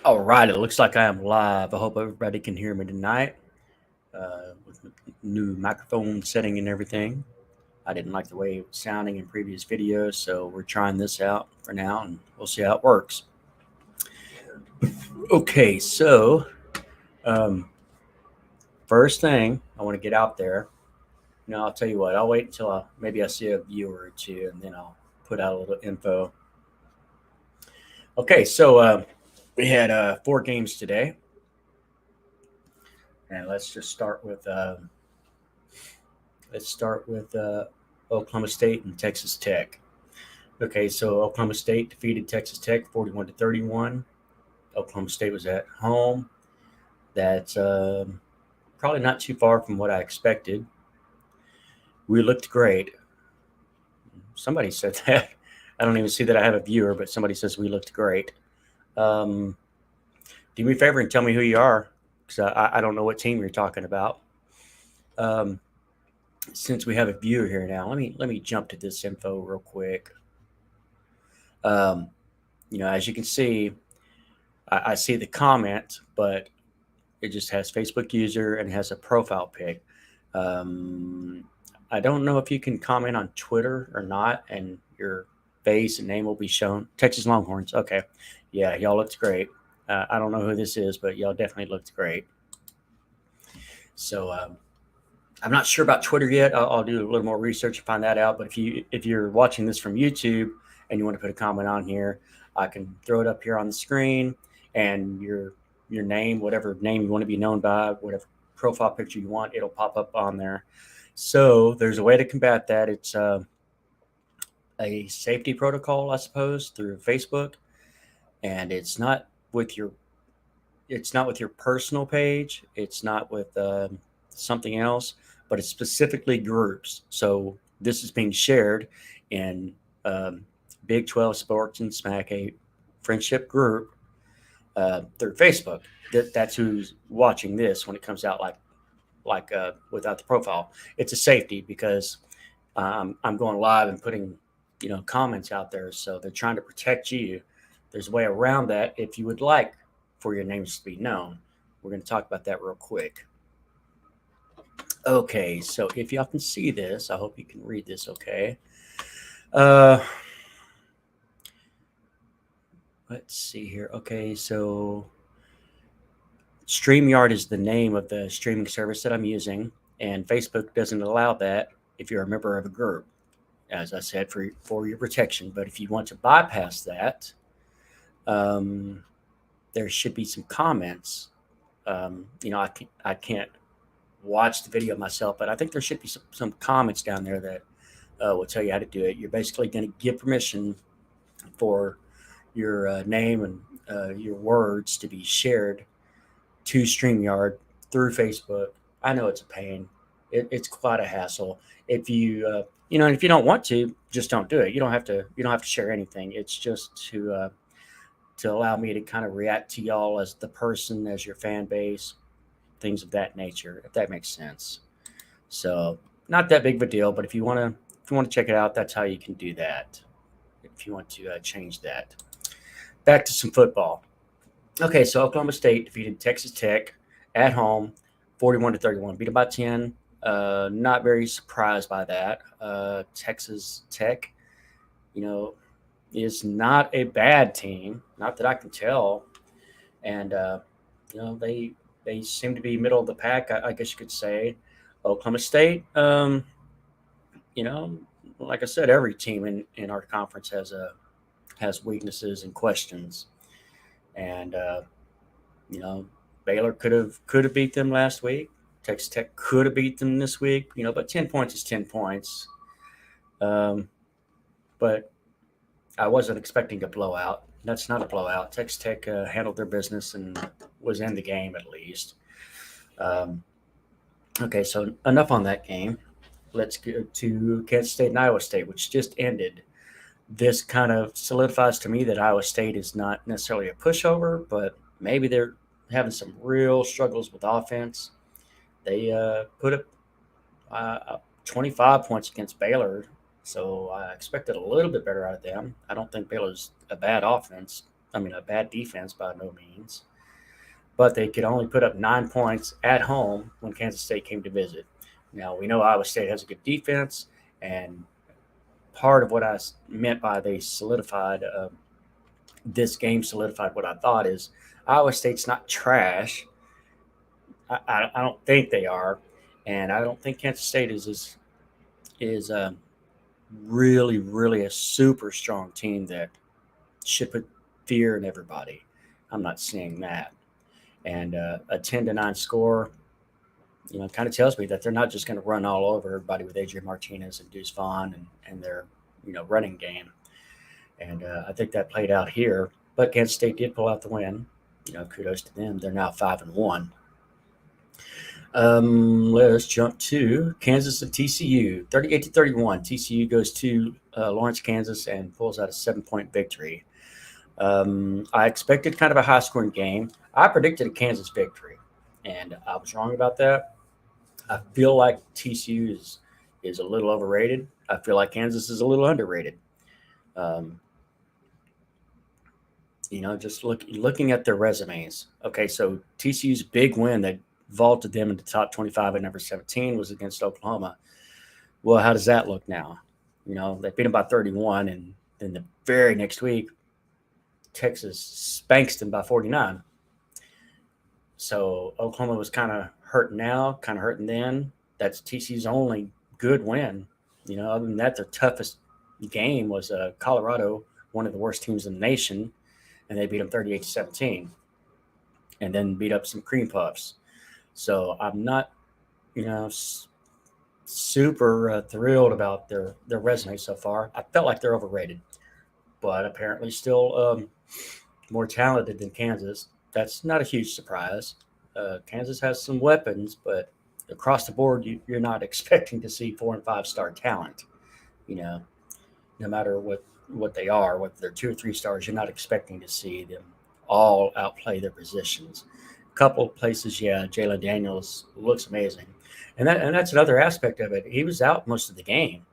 All right, it looks like I am live. I hope everybody can hear me tonight with new microphone setting and everything. I didn't like the way it was sounding in previous videos, so we're trying this out for now and we'll see how it works. Okay, so um, first thing I want to get out there. I'll tell you what, I'll wait until maybe I see a viewer or two and then I'll put out a little info. Okay, so we had 4 games today, and let's start with Oklahoma State and Texas Tech. Okay, so Oklahoma State defeated Texas Tech 41-31. Oklahoma State was at home. That's probably not too far from what I expected. We looked great. Somebody said that. I don't even see that I have a viewer, but somebody says we looked great. Um, do me a favor and tell me who you are, because I don't know what team you're talking about. Um, since we have a viewer here now, let me jump to this info real quick. Um, as you can see, I see the comment, but it just has Facebook user and has a profile pic. Um, I don't know if you can comment on Twitter or not, and your face and name will be shown. Texas Longhorns. Okay, yeah, y'all looked great. I don't know who this is, but y'all definitely looked great. So I'm not sure about Twitter yet. I'll do a little more research and find that out. But if you're watching this from YouTube and you want to put a comment on here, I can throw it up here on the screen, and your name, whatever name you want to be known by, whatever profile picture you want, it'll pop up on there. So there's a way to combat that. It's a safety protocol, I suppose, through Facebook, and with your it's not with your personal page. It's not with something else, but it's specifically groups. So this is being shared in um, Big 12 Sports and Smack, a friendship group through Facebook. That's who's watching this when it comes out, like without the profile. It's a safety because I'm going live and putting comments out there, so they're trying to protect you. There's a way around that if you would like for your names to be known. We're going to talk about that real quick. Okay, so if y'all can see this, I hope you can read this. Okay. Uh, let's see here. Okay, so StreamYard is the name of the streaming service that I'm using, and Facebook doesn't allow that if you're a member of a group, as I said, for your protection. But if you want to bypass that, um, there should be some comments. I can't watch the video myself, but I think there should be some comments down there that will tell you how to do it. You're basically going to give permission for your name and your words to be shared to StreamYard through Facebook. I know it's a pain. It's quite a hassle. And if you don't want to, just don't do it. You don't have to. You don't have to share anything. It's just to allow me to kind of react to y'all as the person, as your fan base, things of that nature. If that makes sense. So not that big of a deal. But if you want to check it out, that's how you can do that. If you want to change that. Back to some football. Okay, so Oklahoma State defeated Texas Tech at home, 41-31, beat them by 10. Not very surprised by that. Texas Tech, you know, is not a bad team, not that I can tell, and they seem to be middle of the pack, I guess you could say. Oklahoma State, you know, like I said, every team in our conference has weaknesses and questions, and you know, Baylor could have beat them last week. Texas Tech could have beat them this week, but 10 points is 10 points. Um, but I wasn't expecting a blowout. That's not a blowout. Texas Tech handled their business and was in the game at least. Um, okay, so enough on that game. Let's go to Kansas State and Iowa State, which just ended. This kind of solidifies to me that Iowa State is not necessarily a pushover, but maybe they're having some real struggles with offense. They put up 25 points against Baylor, so I expected a little bit better out of them. I don't think Baylor's a bad offense. a bad defense by no means, but they could only put up 9 points at home when Kansas State came to visit. Now, we know Iowa State has a good defense, and part of what I meant by they solidified this game solidified what I thought is Iowa State's not trash. I don't think they are, and I don't think Kansas State is really a super strong team that should put fear in everybody. I'm not seeing that, and a 10-9 score, kind of tells me that they're not just going to run all over everybody with Adrian Martinez and Deuce Vaughn and their running game. And I think that played out here. But Kansas State did pull out the win. Kudos to them. They're now 5-1. Let's jump to Kansas and TCU. 38-31. TCU goes to Lawrence, Kansas, and pulls out a 7-point victory. I expected kind of a high-scoring game. I predicted a Kansas victory, and I was wrong about that. I feel like TCU is a little overrated. I feel like Kansas is a little underrated. Just looking at their resumes. Okay, so TCU's big win that vaulted them into top 25 at number 17 was against Oklahoma. Well, how does that look now? They beat them by 31, and then the very next week, Texas spanks them by 49. So Oklahoma was kind of hurting now, kind of hurting then. That's TCU's only good win. Other than that, their toughest game was Colorado, one of the worst teams in the nation, and they beat them 38-17, and then beat up some cream puffs. So I'm not, super thrilled about their resume so far. I felt like they're overrated, but apparently still more talented than Kansas. That's not a huge surprise. Kansas has some weapons, but across the board, you're not expecting to see 4 and 5 star talent. No matter what they are, whether they're 2 or 3 stars, you're not expecting to see them all outplay their positions. A couple of places, yeah, Jalen Daniels looks amazing, and that's another aspect of it. He was out most of the game,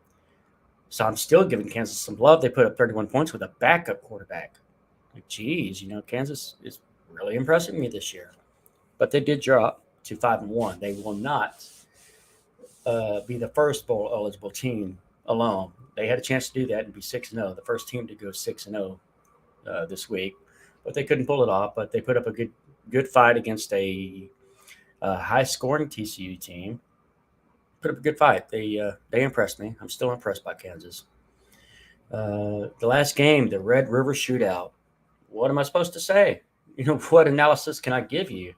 so I'm still giving Kansas some love. They put up 31 points with a backup quarterback. Like, geez, Kansas is really impressing me this year. But they did drop to 5-1. They will not be the first bowl eligible team alone. They had a chance to do that and be 6-0, the first team to go 6-0 this week, but they couldn't pull it off. But they put up a good fight against a high-scoring TCU team. Put up a good fight. They impressed me. I'm still impressed by Kansas. The last game, the Red River Shootout. What am I supposed to say? What analysis can I give you?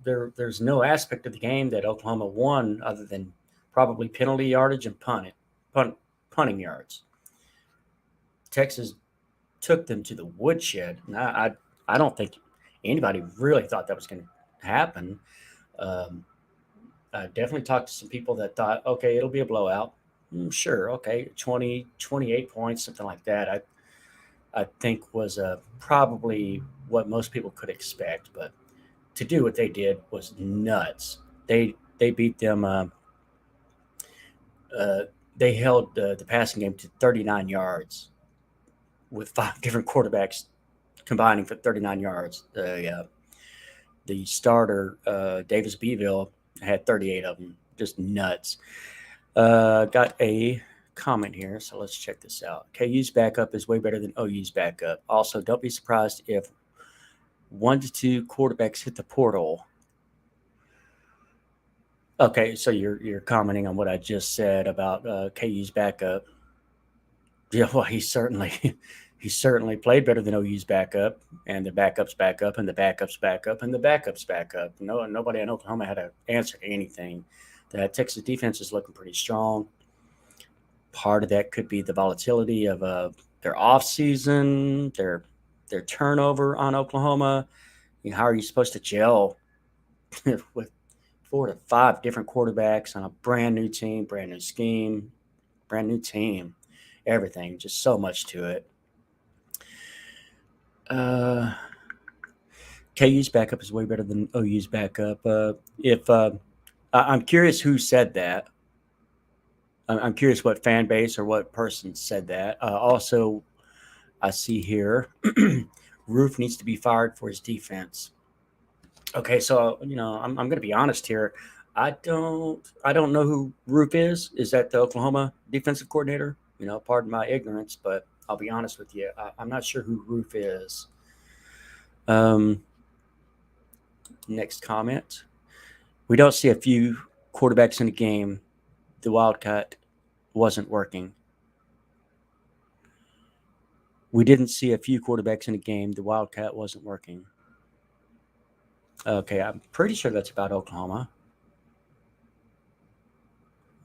There's no aspect of the game that Oklahoma won other than probably penalty yardage and punting yards. Texas took them to the woodshed. And I don't think anybody really thought that was going to happen. I definitely talked to some people that thought, okay, it'll be a blowout. Sure, okay, 20, 28 points, something like that. I think was probably what most people could expect, but to do what they did was nuts. They beat them. They held the passing game to 39 yards with 5 different quarterbacks combining for 39 yards. The starter, Davis Beville, had 38 of them. Just nuts. Got a comment here, so let's check this out. KU's backup is way better than OU's backup. Also, don't be surprised if 1 to 2 quarterbacks hit the portal. Okay, so you're commenting on what I just said about KU's backup. Yeah, well, he certainly played better than OU's backup, and the backup's backup, and the backup's backup, and the backup's backup. No, nobody in Oklahoma had to answer to anything. The Texas defense is looking pretty strong. Part of that could be the volatility of their offseason, their turnover on Oklahoma. How are you supposed to gel with 4 to 5 different quarterbacks on a brand new team, brand new scheme, brand new team, everything, just so much to it. KU's backup is way better than OU's backup. I'm curious who said that. I'm curious what fan base or what person said that. Also, I see here Roof needs to be fired for his defense. Okay, so I'm going to be honest here. I don't know who Roof is. Is that the Oklahoma defensive coordinator? Pardon my ignorance, but I'll be honest with you. I'm not sure who Roof is. Um, Next comment. We don't see a few quarterbacks in the game. The Wildcat wasn't working. We didn't see a few quarterbacks in the game. The Wildcat wasn't working. Okay, I'm pretty sure that's about Oklahoma.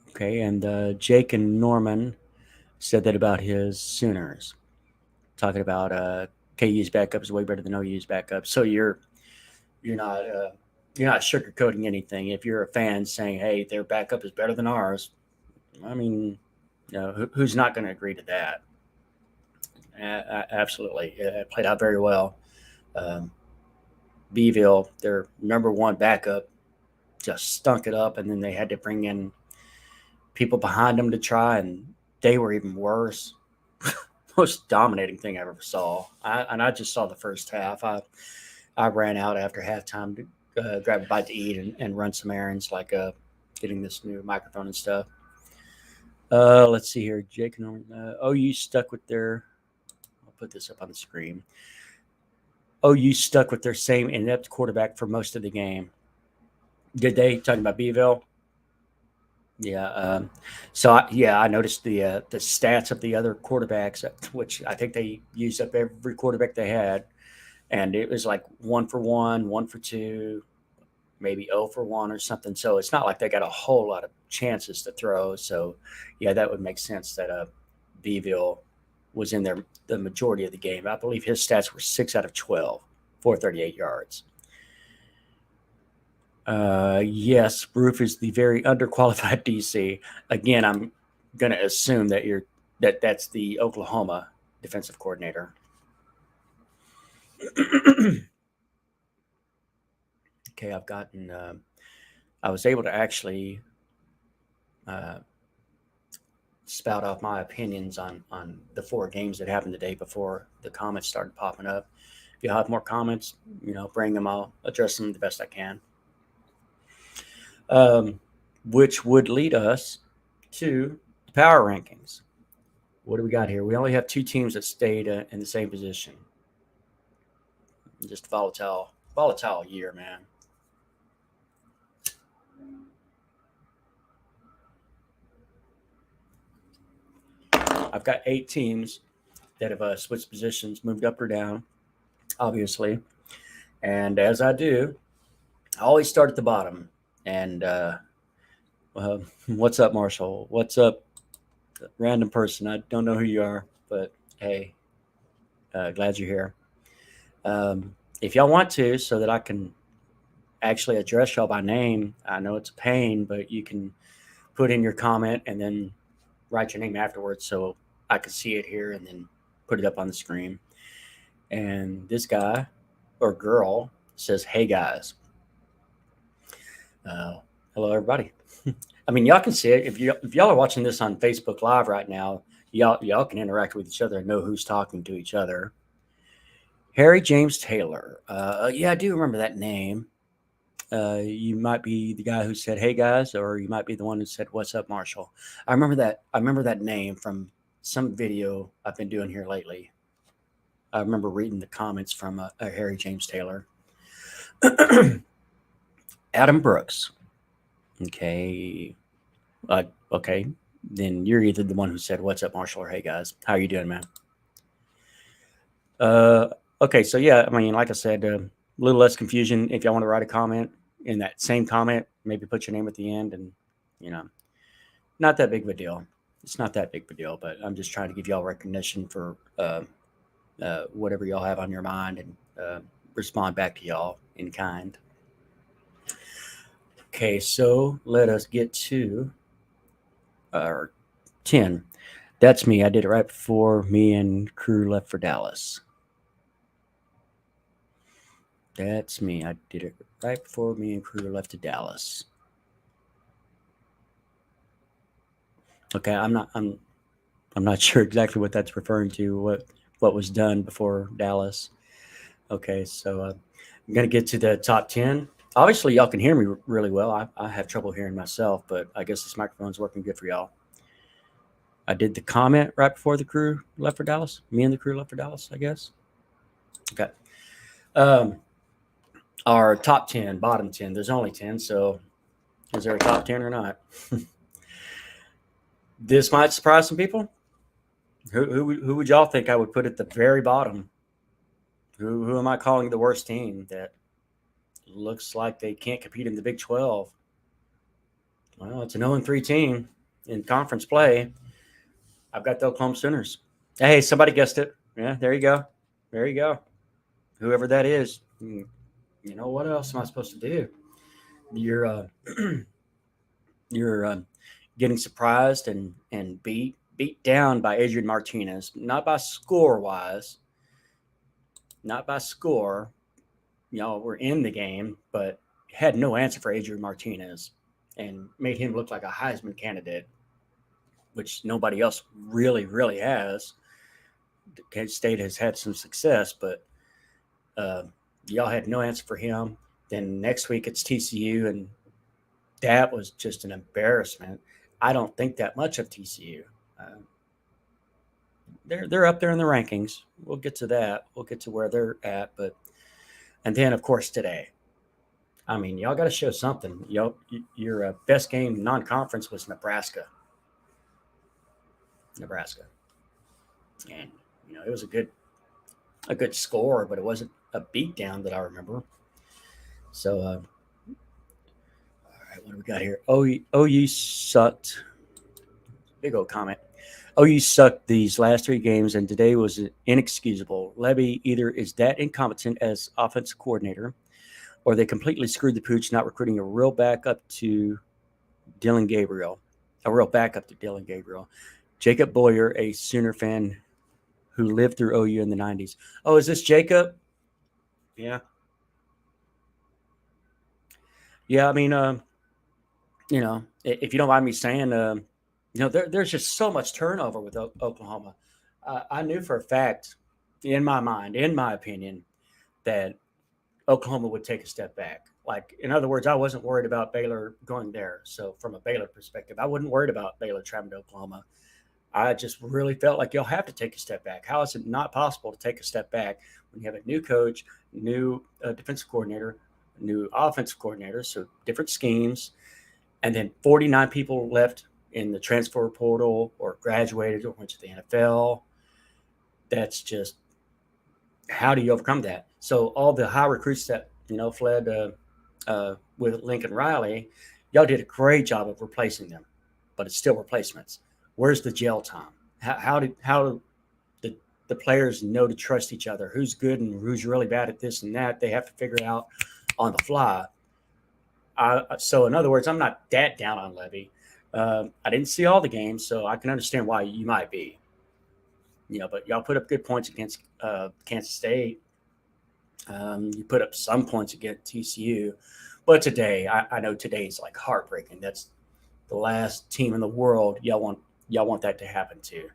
Okay, and Jake and Norman said that about his Sooners, talking about KU's backup is way better than OU's backup. So you're not you're not sugarcoating anything. If you're a fan saying, "Hey, their backup is better than ours," I mean, who's not going to agree to that? Absolutely, it played out very well. Um, Beeville, their number one backup, just stunk it up, and then they had to bring in people behind them to try, and they were even worse. Most dominating thing I ever saw. I just saw the first half. I ran out after halftime to grab a bite to eat and run some errands, like getting this new microphone and stuff. Let's see here. Jake and OU stuck with their. I'll put this up on the screen. OU stuck with their same inept quarterback for most of the game. Did they? Talking about Beeville? Yeah. I noticed the stats of the other quarterbacks, which I think they used up every quarterback they had, and it was like 1 for 1, 1 for 2, maybe 0 for 1 or something. So it's not like they got a whole lot of chances to throw. So yeah, that would make sense that Beeville was in there the majority of the game. I believe his stats were 6 out of 12, 438 yards. Yes, Roof is the very underqualified DC. Again, I'm going to assume that's the Oklahoma defensive coordinator. Okay, I was able to actually uh, spout off my opinions on the 4 games that happened today before the comments started popping up. If you have more comments, bring them. I'll address them the best I can. Which would lead us to the power rankings. What do we got here? We only have 2 teams that stayed in the same position. Just volatile year, man. I've got 8 teams that have switched positions, moved up or down, obviously. And as I do, I always start at the bottom. And what's up, Marshall? What's up, random person? I don't know who you are, but hey, glad you're here. If y'all want to, so that I can actually address y'all by name, I know it's a pain, but you can put in your comment and then write your name afterwards so I can see it here and then put it up on the screen. And this guy or girl says, "Hey guys." Hello, everybody. I mean, y'all can see it. If y'all are watching this on Facebook Live right now, y'all can interact with each other and know who's talking to each other. Harry James Taylor. Yeah, I do remember that name. You might be the guy who said, "Hey guys," or you might be the one who said, "What's up, Marshall?" I remember that. I remember that name from some video I've been doing here lately. I remember reading the comments from Harry James Taylor. Adam Brooks. Okay. Okay. Then you're either the one who said, "What's up, Marshall?" or "Hey guys, how are you doing, man?" Okay. So yeah, I mean, like I said, a little less confusion. If y'all want to write a comment in that same comment, maybe put your name at the end, and not that big of a deal. It's not that big of a deal, but I'm just trying to give y'all recognition for whatever y'all have on your mind and respond back to y'all in kind. Okay, so let us get to 10. That's me. I did it right before me and crew left for Dallas. That's me. I did it right before me and crew left to Dallas. Okay, I'm not sure exactly what that's referring to. What was done before Dallas? Okay, so I'm going to get to the top 10. Obviously, y'all can hear me really well. I have trouble hearing myself, but I guess this microphone's working good for y'all. I did the comment right before the crew left for Dallas. Me and the crew left for Dallas, I guess. Okay. Um, our top 10, bottom 10. There's only 10, so is there a top 10 or not? This might surprise some people. Who would y'all think I would put at the very bottom? Who am I calling the worst team that looks like they can't compete in the Big 12? Well, it's an 0-3 team in conference play. I've got the Oklahoma Sooners. Hey, somebody guessed it. Yeah, there you go. There you go. Whoever that is, you know what else am I supposed to do? You're you're getting surprised and beat down by Adrian Martinez, not by score wise, not by score. You know, we're in the game, but had no answer for Adrian Martinez and made him look like a Heisman candidate, which nobody else really has. Kent State has had some success, but uh, y'all had no answer for him. Then next week it's TCU, and that was just an embarrassment. I don't think that much of TCU. Uh, they're up there in the rankings. We'll get to that. We'll get to where they're at, but and then of course today. I mean, y'all got to show something. Your best game non-conference was Nebraska. Nebraska, and it was a good score, but it wasn't a beatdown that I remember. So, all right, what do we got here? OU sucked. Big old comment. OU sucked these last three games, and today was inexcusable. Levy either is that incompetent as offensive coordinator, or they completely screwed the pooch, not recruiting a real backup to Dillon Gabriel. Jacob Boyer, a Sooner fan who lived through OU in the 90s. Oh, is this Jacob? Yeah. Yeah, I mean, if you don't mind me saying, there's just so much turnover with Oklahoma. I knew for a fact, in my mind, in my opinion, that Oklahoma would take a step back. Like, in other words, I wasn't worried about Baylor going there. So, from a Baylor perspective, I wasn't worried about Baylor traveling to Oklahoma. I just really felt like you'll have to take a step back. How is it not possible to take a step back when you have a new coach, new defensive coordinator, new offensive coordinator, so different schemes, and then 49 people left in the transfer portal or graduated or went to the NFL? That's just, how do you overcome that? So all the high recruits that fled with Lincoln Riley, y'all did a great job of replacing them, but it's still replacements. Where's the gel time? How do the players know to trust each other? Who's good and who's really bad at this and that? They have to figure it out on the fly. So in other words, I'm not that down on Levy. I didn't see all the games, so I can understand why you might be. But y'all put up good points against Kansas State. You put up some points against TCU, but today, I know today's like heartbreaking. That's the last team in the world y'all want that to happen to,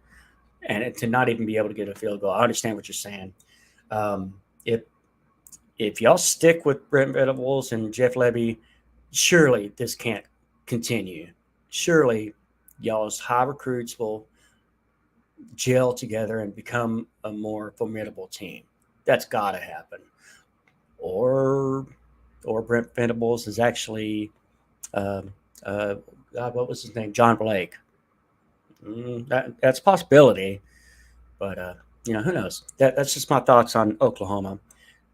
and to not even be able to get a field goal. I understand what you're saying. If y'all stick with Brent Venables and Jeff Levy, surely this can't continue. Surely y'all's high recruits will gel together and become a more formidable team. That's got to happen. Or Brent Venables is actually God, what was his name? John Blake. That's a possibility, but who knows? That's just my thoughts on Oklahoma.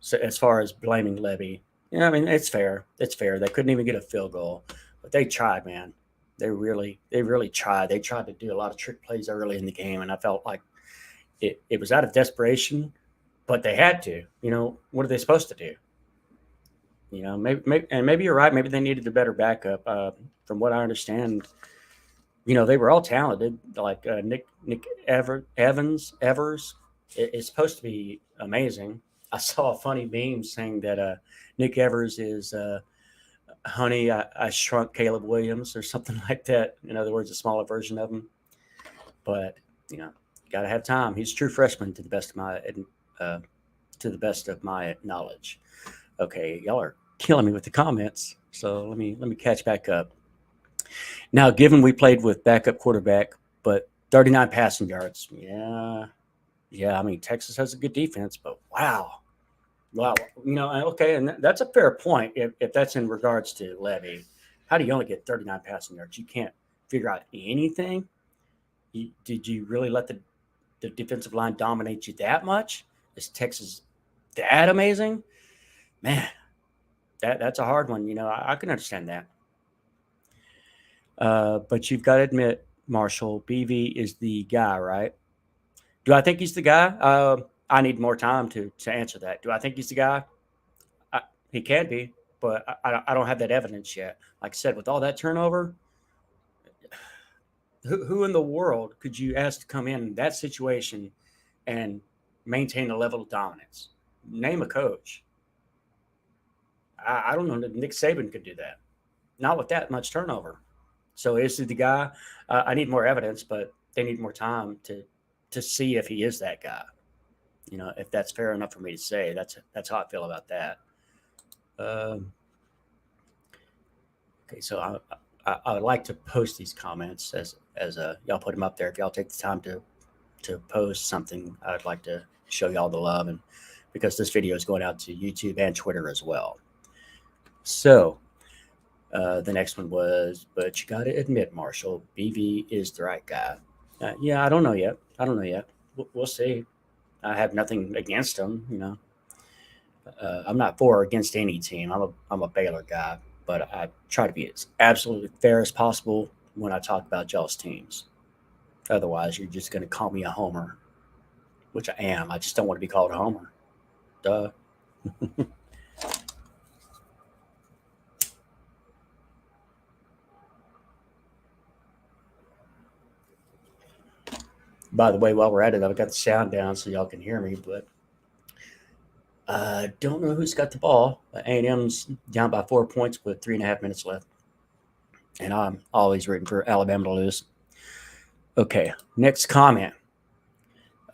So as far as blaming Levy, I mean it's fair. It's fair. They couldn't even get a field goal, but they tried, man. They really tried. They tried to do a lot of trick plays early in the game, and I felt like it was out of desperation, but they had to. What are they supposed to do? Maybe you're right. Maybe they needed a better backup. From what I understand, they were all talented. Like Nick Evers is supposed to be amazing. I saw a funny meme saying that Nick Evers is "Honey, I Shrunk Caleb Williams" or something like that. In other words, a smaller version of him. But you got to have time. He's a true freshman, to the best of my to the best of my knowledge. Okay, y'all are killing me with the comments. So let me catch back up. Now, given we played with backup quarterback, but 39 passing yards, yeah. I mean, Texas has a good defense, but wow, okay, and that's a fair point. If that's in regards to Levy, how do you only get 39 passing yards? You can't figure out anything. Did you really let the defensive line dominate you that much? Is Texas that amazing? Man, that's a hard one. I can understand that. But you've got to admit, Marshall, BV is the guy, right? Do I think he's the guy? I need more time to answer that. Do I think he's the guy? I, he can be, but I don't have that evidence yet. Like I said, with all that turnover, who in the world could you ask to come in that situation and maintain a level of dominance? Name a coach. I don't know that Nick Saban could do that. Not with that much turnover. So is he the guy? I need more evidence, but they need more time to see if he is that guy. If that's fair enough for me to say, that's how I feel about that. Um, okay, so I would like to post these comments as y'all put them up there. If y'all take the time to post something, I'd like to show y'all the love, and because this video is going out to YouTube and Twitter as well. So the next one was, but you got to admit, Marshall, BV is the right guy. Yeah, I don't know yet. We'll see. I have nothing against him. I'm not for or against any team. I'm a Baylor guy, but I try to be as absolutely fair as possible when I talk about y'all's teams. Otherwise, you're just going to call me a homer, which I am. I just don't want to be called a homer. Duh. By the way, while we're at it, I've got the sound down so y'all can hear me, but I don't know who's got the ball. A&M's down by 4 points with 3.5 minutes left, and I'm always rooting for Alabama to lose. Okay, next comment.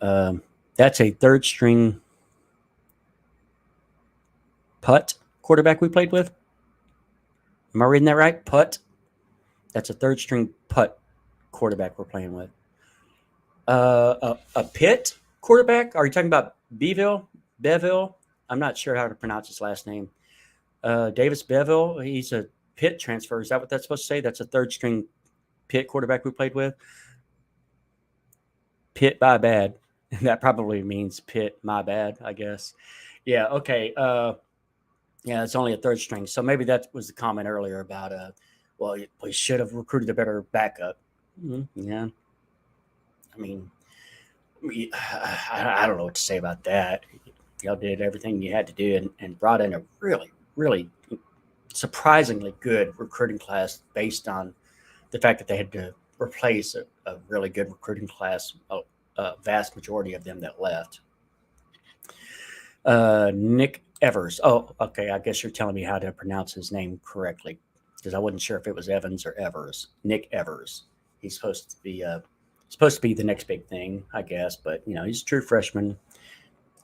That's a third string putt quarterback we played with. Am I reading that right? Putt. That's a third string putt quarterback we're playing with. A Pitt quarterback? Are you talking about Beville? I'm not sure how to pronounce his last name. Davis Beville. He's a Pitt transfer. Is that what that's supposed to say? That's a third string Pitt quarterback we played with. Pitt by bad. That probably means Pitt my bad, I guess. Yeah. Okay. Yeah, it's only a third string. So maybe that was the comment earlier about well, we should have recruited a better backup. Yeah. I mean, I don't know what to say about that. Y'all did everything you had to do and brought in a really, really surprisingly good recruiting class based on the fact that they had to replace a really good recruiting class, a vast majority of them that left. Nick Evers. Oh, okay. I guess you're telling me how to pronounce his name correctly because I wasn't sure if it was Evans or Evers. Nick Evers. He's supposed to be the next big thing, I guess. But he's a true freshman,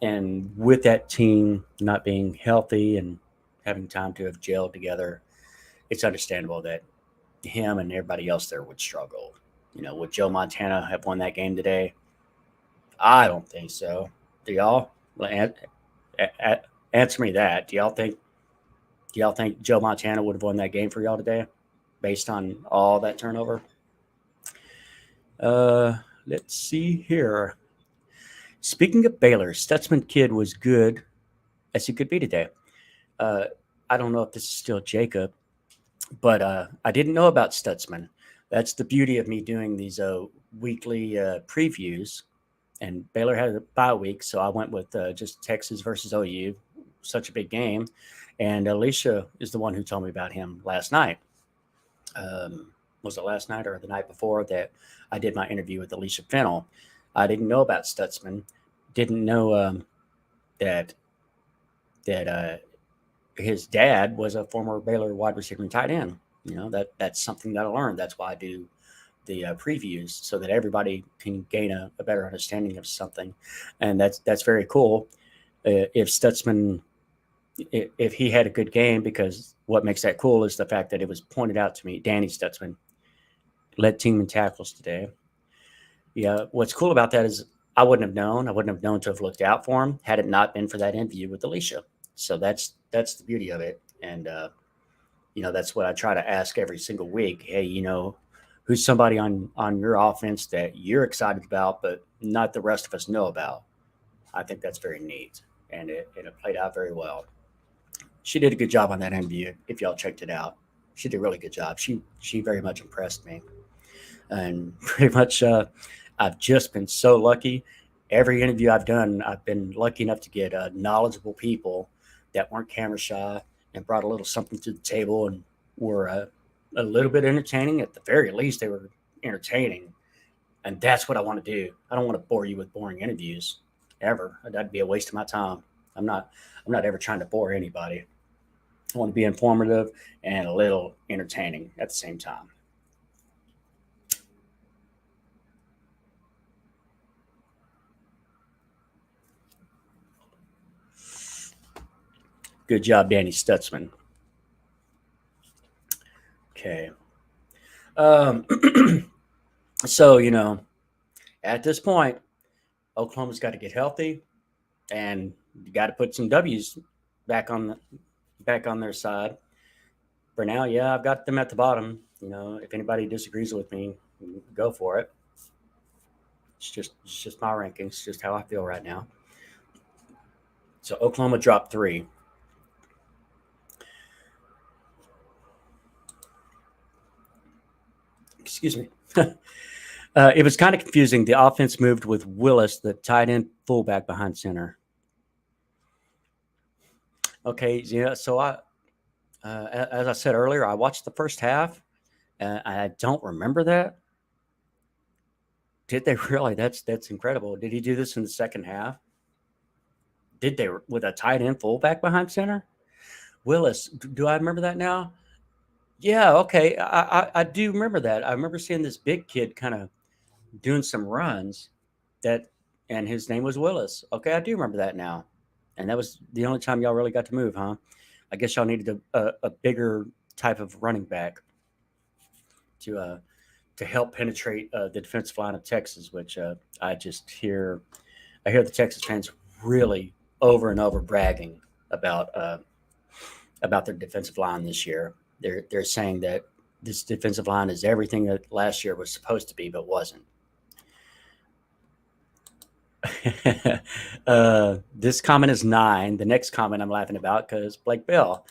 and with that team not being healthy and having time to have gelled together, it's understandable that him and everybody else there would struggle. Would Joe Montana have won that game today? I don't think so. Do y'all? Answer me that. Do y'all think Joe Montana would have won that game for y'all today, based on all that turnover? Let's see here. Speaking of Baylor, Stutzman kid was good as he could be today. I don't know if this is still Jacob, but I didn't know about Stutzman. That's the beauty of me doing these weekly previews. And Baylor had a bye week, so I went with just Texas versus OU, such a big game. And Alicia is the one who told me about him last night. Was it last night or the night before that I did my interview with Alicia Fennell? I didn't know about Stutzman. Didn't know that his dad was a former Baylor wide receiver and tight end. That's something that I learned. That's why I do the previews, so that everybody can gain a better understanding of something, and that's very cool. if Stutzman, if he had a good game, because what makes that cool is the fact that it was pointed out to me. Danny Stutzman led team in tackles today. Yeah, what's cool about that is I wouldn't have known. I wouldn't have known to have looked out for him had it not been for that interview with Alicia. So that's the beauty of it, and that's what I try to ask every single week. Hey, who's somebody on your offense that you're excited about, but not the rest of us know about? I think that's very neat, and it played out very well. She did a good job on that interview. If y'all checked it out, she did a really good job. She very much impressed me, and pretty much I've just been so lucky. Every interview I've done, I've been lucky enough to get knowledgeable people that weren't camera shy and brought a little something to the table and were a little bit entertaining. At the very least, they were entertaining, and that's what I want to do. I don't want to bore you with boring interviews ever. That'd be a waste of my time. I'm not. I'm not ever trying to bore anybody. I want to be informative and a little entertaining at the same time. Good job, Danny Stutzman. Okay. Um, so at this point, Oklahoma's got to get healthy, and you got to put some W's back on back on their side. For now, yeah, I've got them at the bottom. If anybody disagrees with me, go for it. It's just my rankings. It's just how I feel right now. So Oklahoma dropped 3. Excuse me. It was kind of confusing. The offense moved with Willis, the tight end fullback, behind center. Okay, yeah. So as I said earlier, I watched the first half. I don't remember that. Did they really? That's incredible. Did he do this in the second half? Did they with a tight end fullback behind center? Willis, do I remember that now? Yeah, okay. I do remember that. I remember seeing this big kid kind of doing some runs that, and his name was Willis. Okay, I do remember that now. And that was the only time y'all really got to move, huh? I guess y'all needed a bigger type of running back to help penetrate the defensive line of Texas, which I hear the Texas fans really over and over bragging about about their defensive line this year. They're saying that this defensive line is everything that last year was supposed to be, but wasn't. This comment is 9. The next comment I'm laughing about because Blake Bell,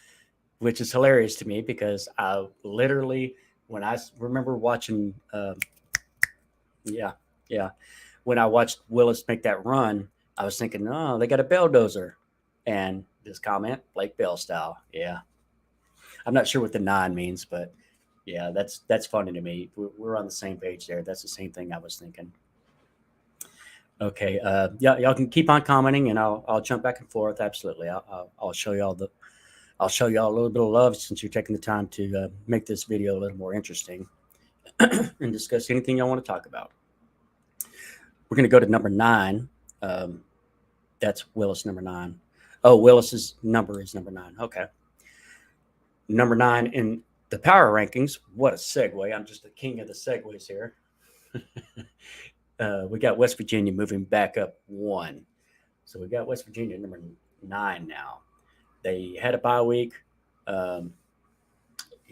which is hilarious to me because I literally, when I remember watching, yeah, yeah, when I watched Willis make that run, I was thinking, oh, they got a belldozer. And this comment, Blake Bell style. Yeah. I'm not sure what the 9 means, but yeah, that's funny to me. We're on the same page there. That's the same thing I was thinking. Okay. Yeah, y'all can keep on commenting, and I'll jump back and forth. Absolutely. I'll show y'all I'll show y'all a little bit of love since you're taking the time to make this video a little more interesting and discuss anything y'all want to talk about. We're going to go to number 9. That's Willis, number 9. Oh, Willis's number is number 9. Okay. Number 9 in the power rankings. What a segue. I'm just the king of the segues here. We got West Virginia moving back up 1. So we got West Virginia number 9 now. They had a bye week. On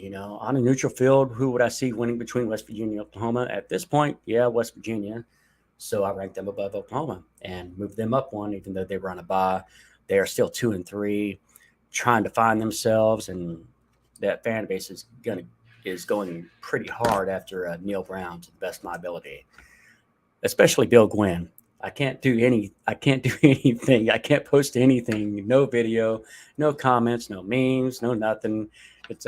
a neutral field, who would I see winning between West Virginia and Oklahoma? At this point, yeah, West Virginia. So I ranked them above Oklahoma and moved them up 1, even though they were on a bye. They are still 2-3, trying to find themselves, and that fan base is going pretty hard after Neil Brown, to the best of my ability, especially Bill Gwynn. I can't do anything. I can't post anything. No video, no comments, no memes, no nothing. It's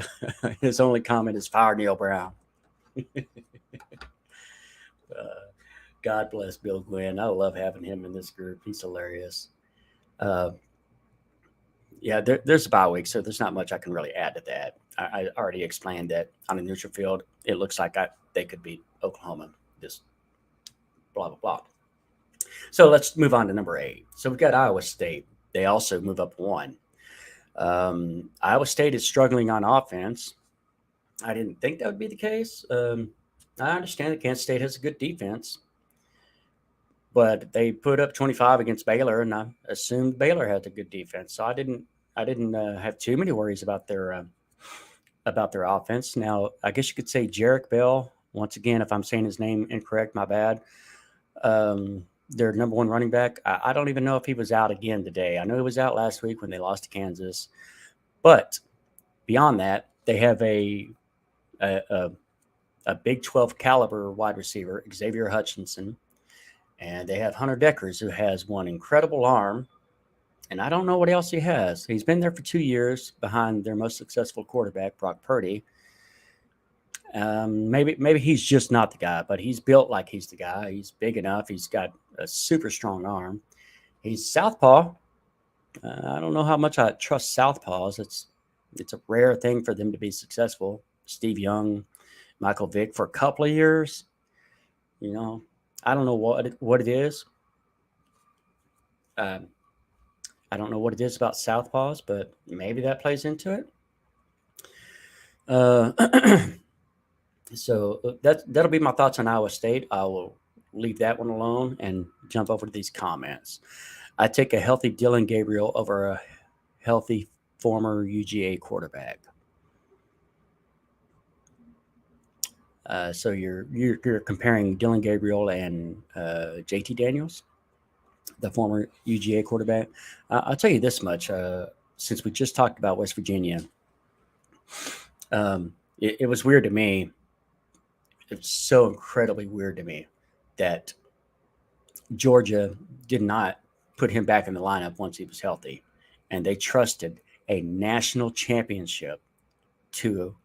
his only comment is fire Neil Brown. God bless Bill Gwynn. I love having him in this group. He's hilarious. Uh, yeah, there's a bye week, so there's not much I can really add to that. I already explained that on a neutral field, it looks like they could beat Oklahoma. Just blah, blah, blah. So let's move on to number 8. So we've got Iowa State. they also move up one. Iowa State is struggling on offense. I didn't think that would be the case. I understand that Kansas State has a good defense, but they put up 25 against Baylor, and I assumed Baylor had a good defense. So I didn't have too many worries about their offense. Now, I guess you could say Jarek Bell. Once again, if I'm saying his name incorrect, my bad. Their number one running back. I don't even know if he was out again today. I know he was out last week when they lost to Kansas, but beyond that, they have a, a Big 12 caliber wide receiver, Xavier Hutchinson, and they have Hunter Deckers, who has one incredible arm. And I don't know what else he has. He's been there for 2 years behind their most successful quarterback, Brock Purdy. Maybe he's just not the guy, but he's built like he's the guy. He's big enough. He's got a super strong arm. He's southpaw. I don't know how much I trust southpaws. It's a rare thing for them to be successful. Steve Young, Michael Vick for a couple of years. You know, I don't know what it is. Um, I don't know what it is about southpaws, but maybe that plays into it. Uh, so that'll be my thoughts on Iowa State. I will leave that one alone and jump over to these comments. I take a healthy Dylan Gabriel over a healthy former UGA quarterback. So you're comparing Dylan Gabriel and JT Daniels, the former UGA quarterback. I'll tell you this much: since we just talked about West Virginia, it was weird to me. It's so incredibly weird to me that Georgia did not put him back in the lineup once he was healthy, and they trusted a national championship to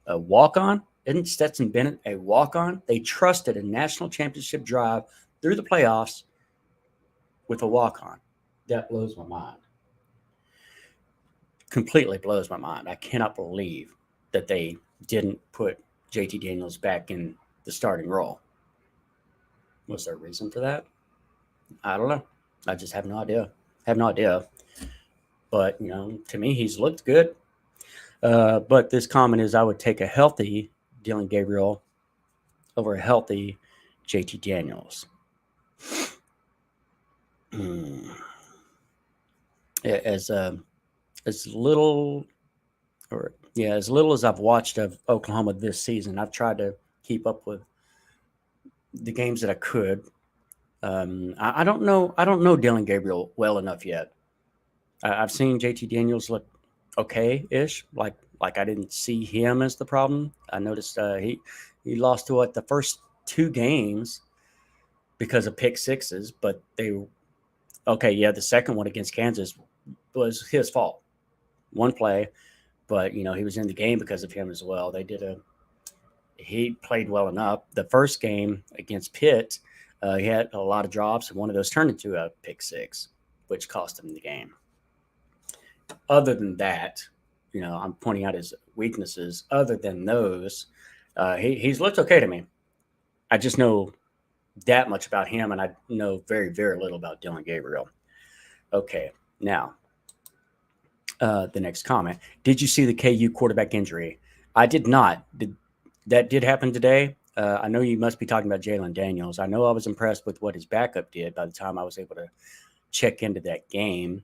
a walk on. Isn't Stetson Bennett a walk on? They trusted a national championship drive through the playoffs with a walk on. That blows my mind. Completely blows my mind. I cannot believe that they didn't put JT Daniels back in the starting role. Was there a reason for that? I don't know. I just have no idea. Have no idea. But, to me, he's looked good. But this comment is I would take a healthy Dylan Gabriel over a healthy JT Daniels. As little as little as I've watched of Oklahoma this season, I've tried to keep up with the games that I could. I don't know. I don't know Dylan Gabriel well enough yet. I've seen JT Daniels look okay-ish. Like I didn't see him as the problem. I noticed he lost to the first two games because of pick sixes, but the second one against Kansas was his fault. One play, but he was in the game because of him as well. He played well enough. The first game against Pitt, he had a lot of drops, and one of those turned into a pick six, which cost him the game. Other than that, I'm pointing out his weaknesses. Other than those, he's looked okay to me. I just know that much about him, and I know very, very little about Dylan Gabriel. Okay, now the next comment. Did you see the KU quarterback injury? I did not. That did happen today. I know you must be talking about Jalen Daniels. I know I was impressed with what his backup did by the time I was able to check into that game.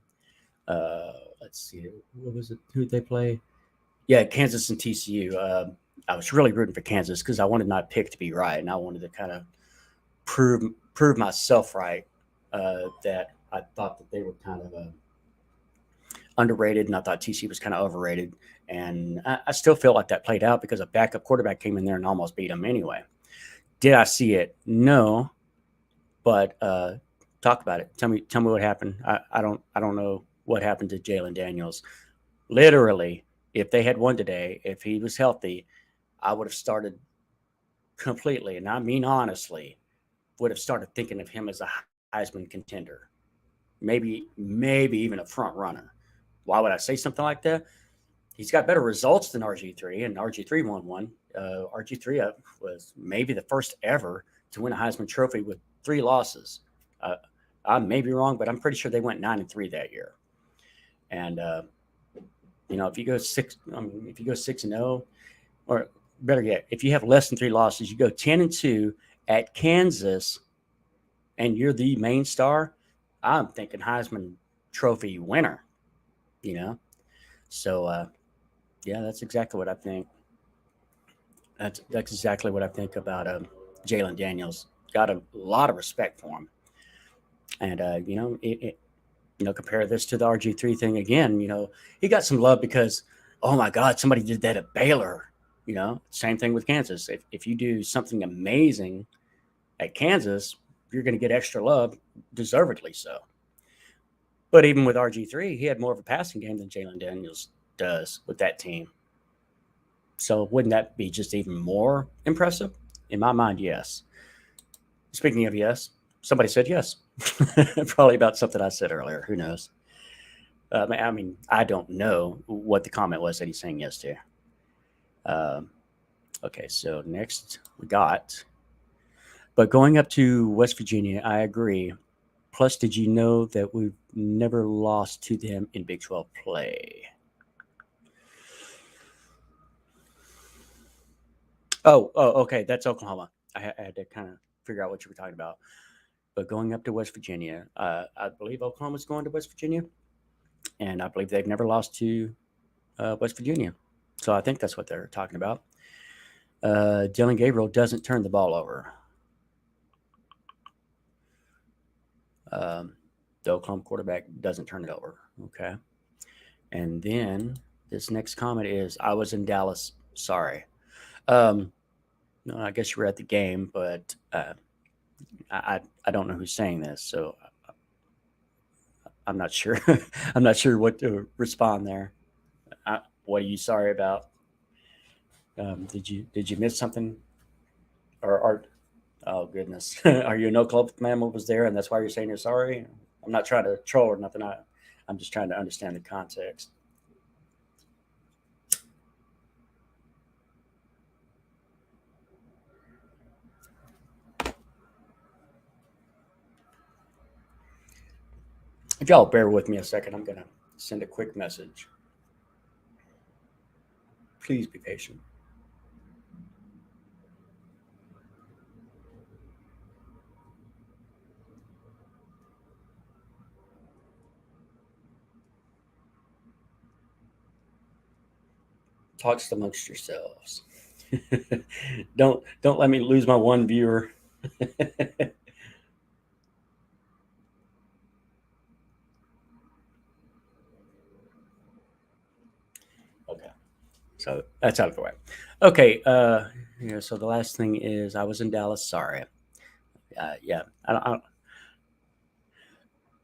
Let's see. What was it? Who did they play? Yeah, Kansas and TCU. I was really rooting for Kansas because I wanted my pick to be right, and I wanted to kind of prove myself right that I thought that they were kind of underrated, and I thought TCU was kind of overrated. And I still feel like that played out because a backup quarterback came in there and almost beat them anyway. Did I see it? No, but talk about it. Tell me what happened. I don't know what happened to Jalen Daniels. Literally, if they had won today, if he was healthy, I would have started completely, and I mean honestly, would have started thinking of him as a Heisman contender, maybe even a front runner. Why would I say something like that? He's got better results than RG3, and RG3 won one. RG3 was maybe the first ever to win a Heisman Trophy with 3 losses. I may be wrong, but I'm pretty sure they went 9-3 that year. And if you go if you go 6-0, or better yet, if you have less than 3 losses, you go 10-2 at Kansas, and you're the main star. I'm thinking Heisman Trophy winner. You know, so yeah, that's exactly what I think. That's exactly what I think about Jalen Daniels. Got a lot of respect for him, and compare this to the RG3 thing again. He got some love because, oh my God, somebody did that at Baylor. Same thing with Kansas. If you do something amazing at Kansas, you're going to get extra love, deservedly so. But even with RG3, he had more of a passing game than Jalen Daniels does with that team. So wouldn't that be just even more impressive? In my mind, yes. Speaking of yes, somebody said yes. Probably about something I said earlier. Who knows? I don't know what the comment was that he's saying yes to. Okay, so next we got. But going up to West Virginia, I agree. Plus, did you know that we've never lost to them in Big 12 play? Oh, okay. That's Oklahoma. I had to kind of figure out what you were talking about. But going up to West Virginia, I believe Oklahoma's going to West Virginia, and I believe they've never lost to West Virginia. So I think that's what they're talking about. Dillon Gabriel doesn't turn the ball over. The Oklahoma quarterback doesn't turn it over. Okay. And then this next comment is, I was in Dallas. Sorry. No, I guess you were at the game, but I don't know who's saying this, so I'm not sure. I'm not sure what to respond there. What are you sorry about? Did you miss something? Or oh goodness, are you an Oklahoma fan what was there, and that's why you're saying you're sorry? I'm not trying to troll or nothing. I'm just trying to understand the context. If y'all bear with me a second, I'm gonna send a quick message. Please be patient. Talks amongst yourselves. Don't let me lose my one viewer. Okay, so that's out of the way. Okay, so the last thing is, I was in Dallas. Sorry. Yeah,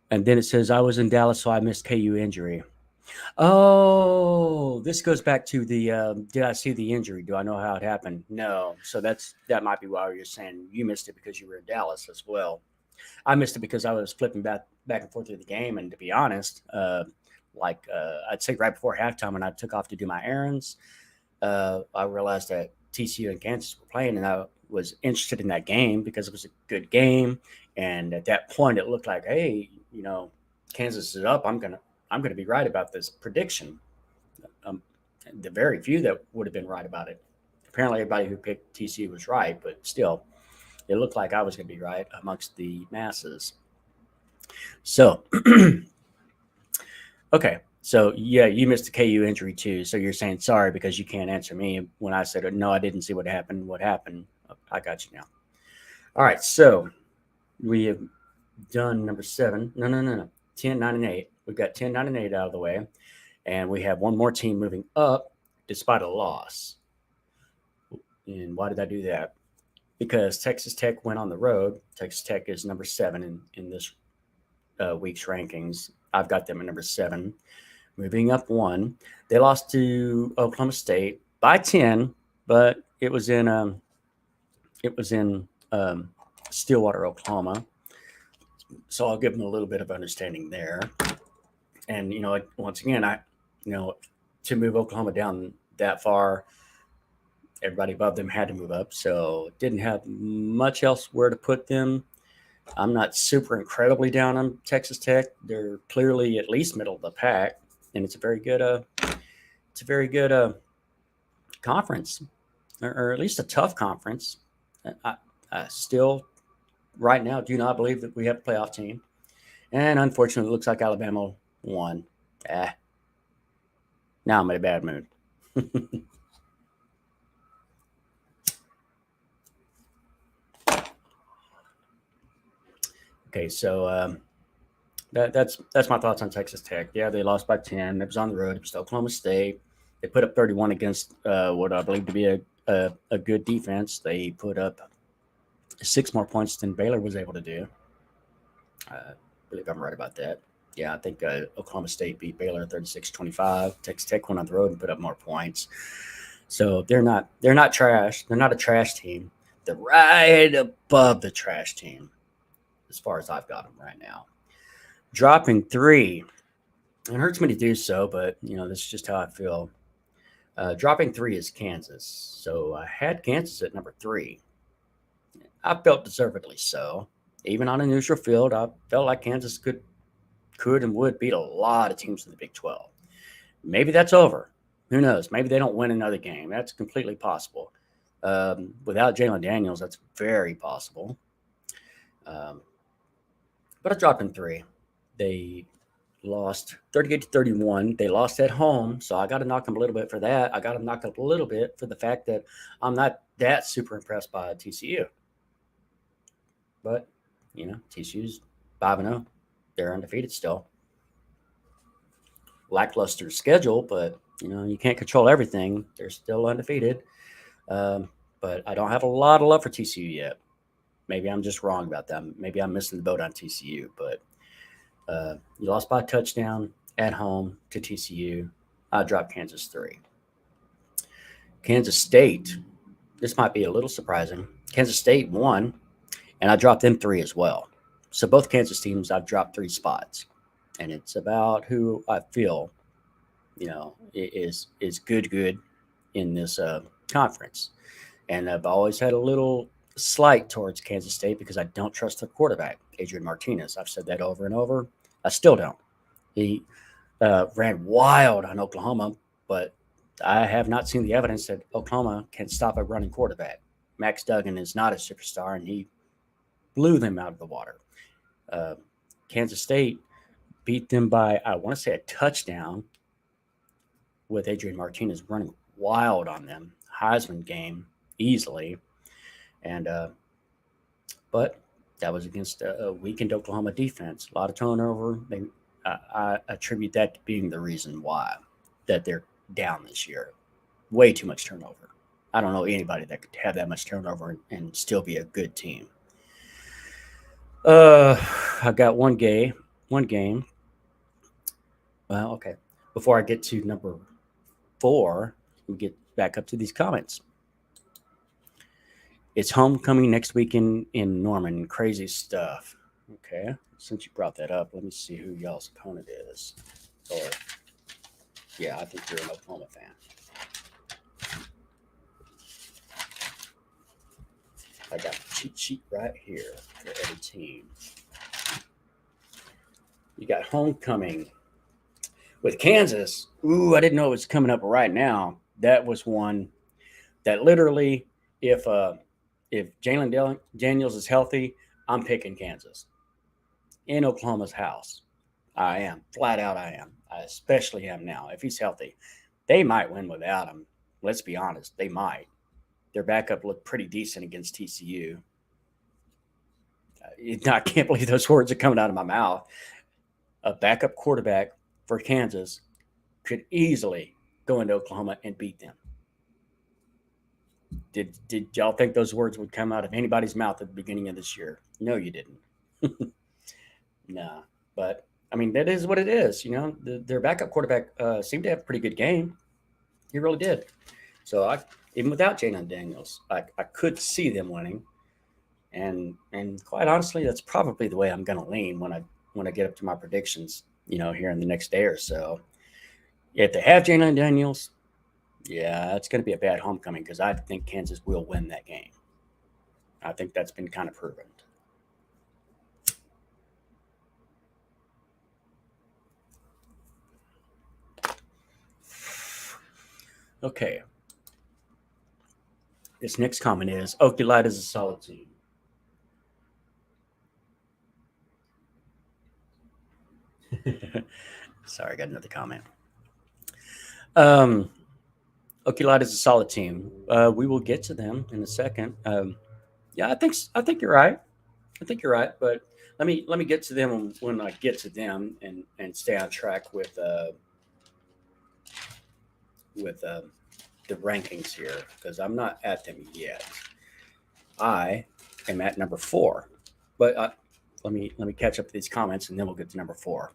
and then it says, I was in Dallas, so I missed KU injury. Oh, this goes back to the did I see the injury? Do I know how it happened? No. So that might be why you're saying you missed it, because you were in Dallas as well. I missed it because I was flipping back and forth through the game, and to be honest, I'd say right before halftime, when I took off to do my errands, I realized that TCU and Kansas were playing, and I was interested in that game because it was a good game. And at that point, it looked like, hey, Kansas is up. I'm gonna be right about this prediction. Um, the very few that would have been right about it. Apparently, everybody who picked TCU was right, but still, it looked like I was going to be right amongst the masses. So, okay. So, yeah, you missed the KU injury too. So you're saying sorry because you can't answer me when I said, no, I didn't see what happened. What happened? I got you now. All right. So we have done number 7. No. 10, 9, and 8. We've got 10, 9, and 8 out of the way. And we have one more team moving up despite a loss. And why did I do that? Because Texas Tech went on the road. Texas Tech is number 7 in this week's rankings. I've got them at number 7, moving up 1. They lost to Oklahoma State by 10, but it was in Stillwater, Oklahoma. So I'll give them a little bit of understanding there. And once again, to move Oklahoma down that far, everybody above them had to move up, so didn't have much else where to put them. I'm not super incredibly down on Texas Tech. They're clearly at least middle of the pack. and it's a very good conference, or at least a tough conference. I still, right now, do not believe that we have a playoff team, and unfortunately, it looks like Alabama won. Now I'm in a bad mood. Okay, so that's my thoughts on Texas Tech. Yeah, they lost by 10. It was on the road. It was Oklahoma State. They put up 31 against what I believe to be a good defense. They put up 6 more points than Baylor was able to do. I believe I'm right about that. Yeah, I think Oklahoma State beat Baylor 36-25. Texas Tech went on the road and put up more points. So they're not trash. They're not a trash team. They're right above the trash team as far as I've got them right now. Dropping 3. It hurts me to do so, but this is just how I feel. Dropping 3 is Kansas. So I had Kansas at number 3. I felt deservedly so. Even on a neutral field, I felt like Kansas could and would beat a lot of teams in the Big 12. Maybe that's over. Who knows? Maybe they don't win another game. That's completely possible. Without Jalen Daniels, that's very possible. But I dropped in 3. They lost 38-31. They lost at home, so I got to knock them a little bit for that. I got to knock them a little bit for the fact that I'm not that super impressed by TCU. But, TCU's 5-0. They're undefeated still. Lackluster schedule, but, you can't control everything. They're still undefeated. But I don't have a lot of love for TCU yet. Maybe I'm just wrong about that. Maybe I'm missing the boat on TCU, but you lost by a touchdown at home to TCU. I dropped Kansas 3. Kansas State, this might be a little surprising. Kansas State won, and I dropped them 3 as well. So both Kansas teams, I've dropped 3 spots. And it's about who I feel, is good in this conference. And I've always had a little slight towards Kansas State because I don't trust their quarterback, Adrian Martinez. I've said that over and over. I still don't. He ran wild on Oklahoma, but I have not seen the evidence that Oklahoma can stop a running quarterback. Max Duggan is not a superstar, and he blew them out of the water. Kansas State beat them by, I want to say, a touchdown with Adrian Martinez running wild on them. Heisman game easily. And but that was against a weakened Oklahoma defense. A lot of turnover. I attribute that to being the reason why that they're down this year. Way too much turnover. I don't know anybody that could have that much turnover and still be a good team. I got one game. Well, okay. Before I get to number 4, we get back up to these comments. It's homecoming next week in Norman. Crazy stuff. Okay. Since you brought that up, let me see who y'all's opponent is. Or, yeah, I think you're an Oklahoma fan. I got the cheat sheet right here for every team. You got homecoming with Kansas. Ooh, I didn't know it was coming up right now. That was one that literally, if Jalen Daniels is healthy, I'm picking Kansas. In Oklahoma's house. I am. Flat out I am. I especially am now. If he's healthy, they might win without him. Let's be honest. They might. Their backup looked pretty decent against TCU. I can't believe those words are coming out of my mouth. A backup quarterback for Kansas could easily go into Oklahoma and beat them. Did y'all think those words would come out of anybody's mouth at the beginning of this year? No, you didn't. Nah, but I mean that is what it is. Their backup quarterback seemed to have a pretty good game. He really did. So even without Jalen Daniels, I could see them winning. And quite honestly, that's probably the way I'm going to lean when I get up to my predictions. Here in the next day or so. If they have Jalen Daniels, yeah, it's going to be a bad homecoming because I think Kansas will win that game. I think that's been kind of proven. Okay. This next comment is Oakley Light is a solid team. Sorry, I got another comment. Oakley Light is a solid team. We will get to them in a second. Yeah, I think you're right. I think you're right, but let me get to them when I get to them and stay on track with the rankings here because I'm not at them yet. I am at number 4, but let me catch up to these comments and then we'll get to number 4.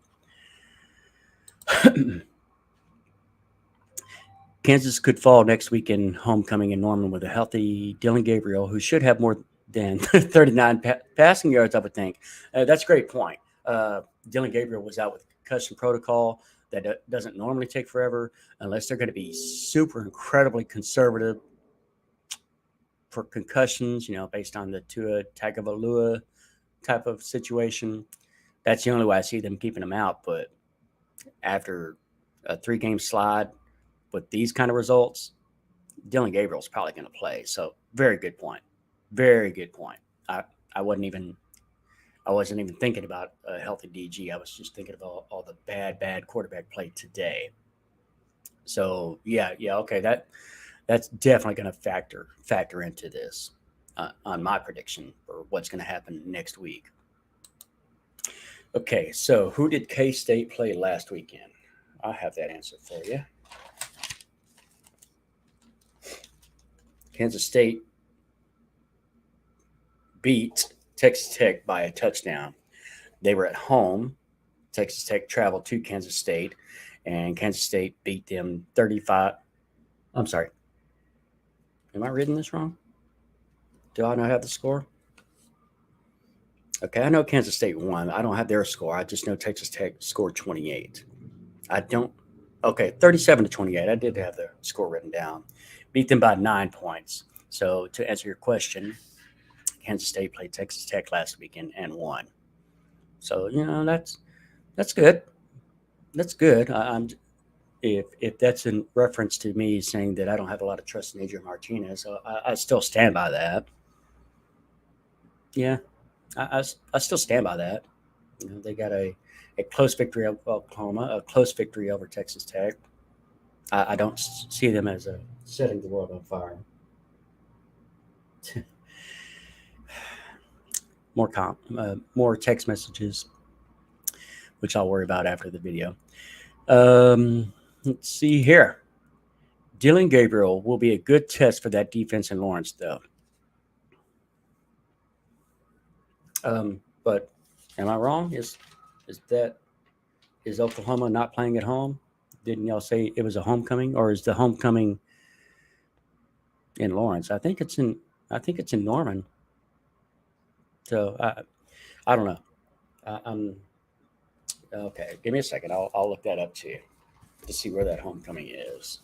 Kansas could fall next week in homecoming in Norman with a healthy Dillon Gabriel, who should have more than 39 passing yards, I would think. That's a great point. Dillon Gabriel was out with concussion protocol. That doesn't normally take forever unless they're going to be super incredibly conservative for concussions, based on the Tua Tagovailoa type of situation. That's the only way I see them keeping him out. But after a 3-game slide with these kind of results, Dillon Gabriel's probably going to play. So very good point. Very good point. I wasn't even thinking about a healthy DG. I was just thinking about all the bad quarterback play today. So yeah, okay. That's definitely going to factor into this on my prediction for what's going to happen next week. Okay, so who did K-State play last weekend? I have that answer for you. Kansas State beat Texas Tech by a touchdown. They were at home. Texas Tech traveled to Kansas State, and Kansas State beat them 35. I'm sorry. Am I reading this wrong? Do I not have the score? Okay, I know Kansas State won. I don't have their score. I just know Texas Tech scored 28. I don't. Okay, 37-28. I did have the score written down. Beat them by 9 points. So to answer your question, Kansas State played Texas Tech last weekend and won. So that's good. That's good. If that's in reference to me saying that I don't have a lot of trust in Adrian Martinez, so I still stand by that. Yeah, I still stand by that. They got a close victory over Oklahoma, a close victory over Texas Tech. I don't see them as setting the world on fire. More text messages, which I'll worry about after the video. Let's see here. Dillon Gabriel will be a good test for that defense in Lawrence, though. But am I wrong? Is Oklahoma not playing at home? Didn't y'all say it was a homecoming, or is the homecoming in Lawrence? I think it's in Norman. So I don't know. I'm okay. Give me a second. I'll look that up to you to see where that homecoming is.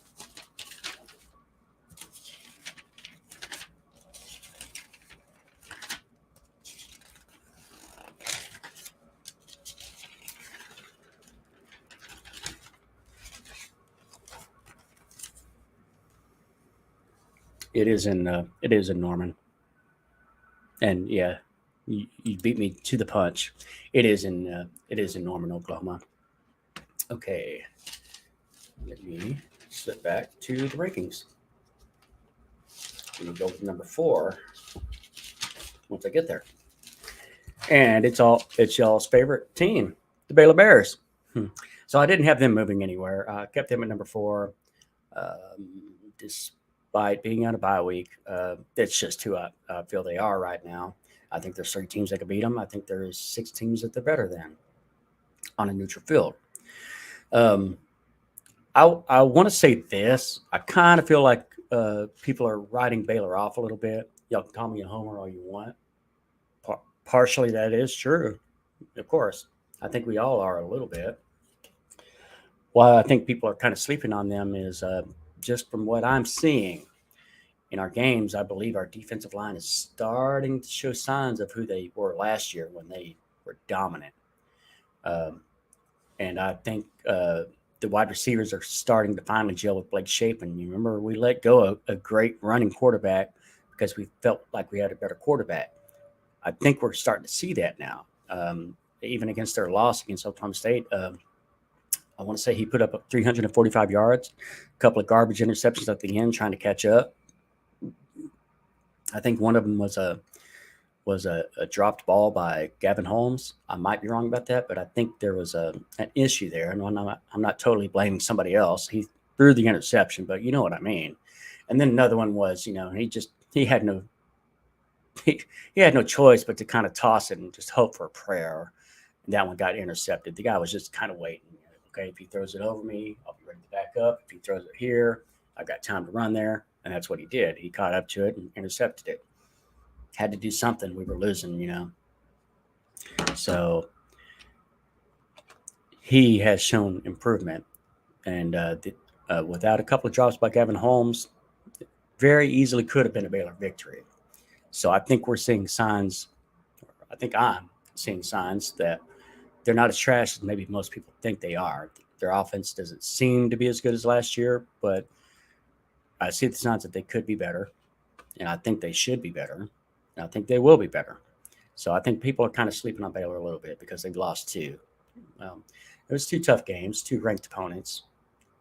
It is in Norman, and yeah, you beat me to the punch. It is in Norman, Oklahoma. Okay, let me slip back to the rankings. Let me go with number 4 once I get there. And it's y'all's favorite team, the Baylor Bears. So I didn't have them moving anywhere. I kept them at number 4, despite being on a bye week. It's just who I feel they are right now. I think there's 3 teams that can beat them. I think there's 6 teams that they're better than on a neutral field. I want to say this. I kind of feel like people are writing Baylor off a little bit. Y'all can call me a homer all you want. Partially, that is true. Of course, I think we all are a little bit. Why I think people are kind of sleeping on them is just from what I'm seeing in our games. I believe our defensive line is starting to show signs of who they were last year when they were dominant. And I think the wide receivers are starting to finally gel with Blake Shapen. You remember we let go of a great running quarterback because we felt like we had a better quarterback. I think we're starting to see that now. Even against their loss against Oklahoma State, I want to say he put up 345 yards, a couple of garbage interceptions at the end trying to catch up. I think one of them was a dropped ball by Gavin Holmes. I might be wrong about that, but I think there was an issue there. And I'm not totally blaming somebody else. He threw the interception, but you know what I mean. And then another one was, he had no he had no choice but to kind of toss it and just hope for a prayer. And that one got intercepted. The guy was just kind of waiting. Okay, if he throws it over me, I'll be ready to back up. If he throws it here, I've got time to run there. And that's what he did. He caught up to it and intercepted it. Had to do something. We were losing. So he has shown improvement. And without a couple of drops by Gavin Holmes, very easily could have been a Baylor victory. So I think we're seeing signs. I think I'm seeing signs that they're not as trash as maybe most people think they are. Their offense doesn't seem to be as good as last year, but I see the signs that they could be better, and I think they should be better, and I think they will be better. So I think people are kind of sleeping on Baylor a little bit because they lost two. It was two tough games, two ranked opponents,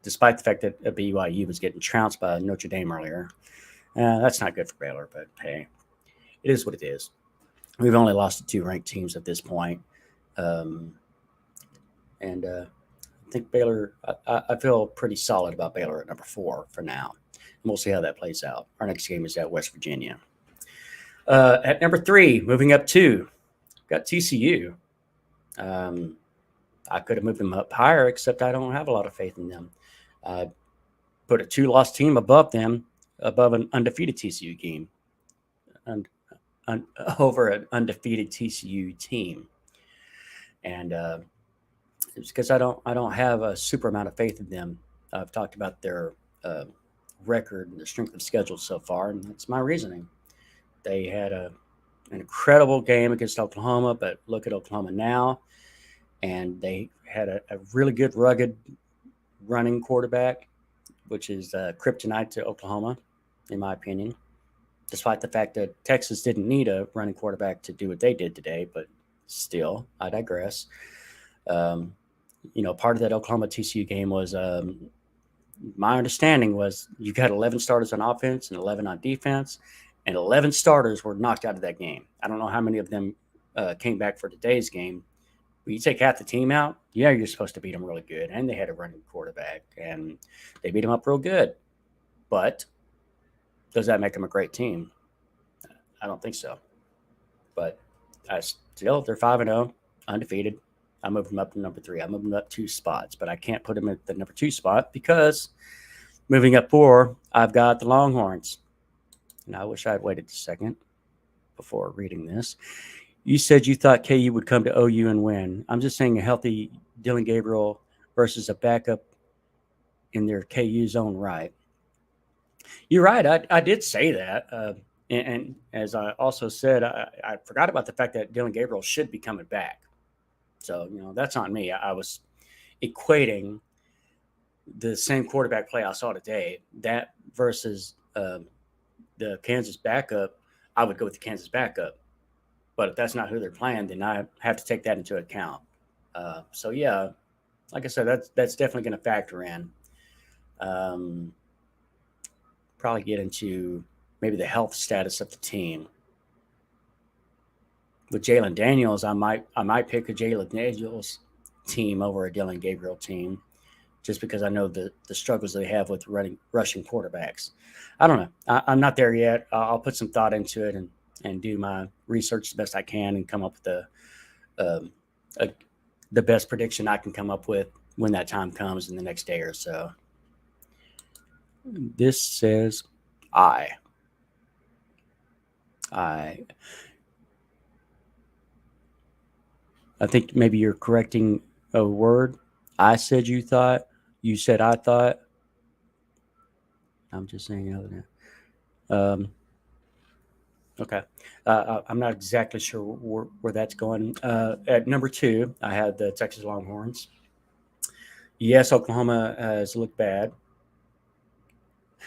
despite the fact that BYU was getting trounced by Notre Dame earlier. That's not good for Baylor, but hey, it is what it is. We've only lost to two ranked teams at this point. And I think Baylor, I feel pretty solid about Baylor at number 4 for now. And we'll see how that plays out. Our next game is at West Virginia. At number 3, moving up 2, got TCU. I could have moved them up higher, except I don't have a lot of faith in them. Put a 2-loss team above them, above an undefeated TCU game, over an undefeated TCU team. And it's because I don't have a super amount of faith in them. I've talked about their record and the strength of schedule so far, and that's my reasoning. They had an incredible game against Oklahoma, but look at Oklahoma now, and they had a really good, rugged running quarterback, which is kryptonite to Oklahoma, in my opinion, despite the fact that Texas didn't need a running quarterback to do what they did today, but still, I digress. Part of that Oklahoma TCU game was my understanding was you got 11 starters on offense and 11 on defense, and 11 starters were knocked out of that game. I don't know how many of them came back for today's game. But you take half the team out, yeah, you're supposed to beat them really good. And they had a running quarterback, and they beat them up real good. But does that make them a great team? I don't think so. But still, they're 5-0, undefeated. I moved them up to number 3. I moved them up 2 spots, but I can't put them at the number 2 spot because moving up 4, I've got the Longhorns. And I wish I had waited a second before reading this. You said you thought KU would come to OU and win. I'm just saying a healthy Dillon Gabriel versus a backup in their KU's own right. You're right. I did say that. And as I also said, I forgot about the fact that Dillon Gabriel should be coming back. So, that's on me. I was equating the same quarterback play I saw today, that versus the Kansas backup. I would go with the Kansas backup. But if that's not who they're playing, then I have to take that into account. So, yeah, like I said, that's definitely going to factor in. Probably get into maybe the health status of the team. With Jalen Daniels, I might pick a Jalen Daniels team over a Dillon Gabriel team, just because I know the struggles they have with rushing quarterbacks. I don't know. I'm not there yet. I'll put some thought into it and do my research the best I can and come up with the best prediction I can come up with when that time comes in the next day or so. This says I think maybe you're correcting a word. I said you thought. You said I thought. I'm just saying other than. Okay. I'm not exactly sure where that's going. At number 2, I had the Texas Longhorns. Yes, Oklahoma has looked bad.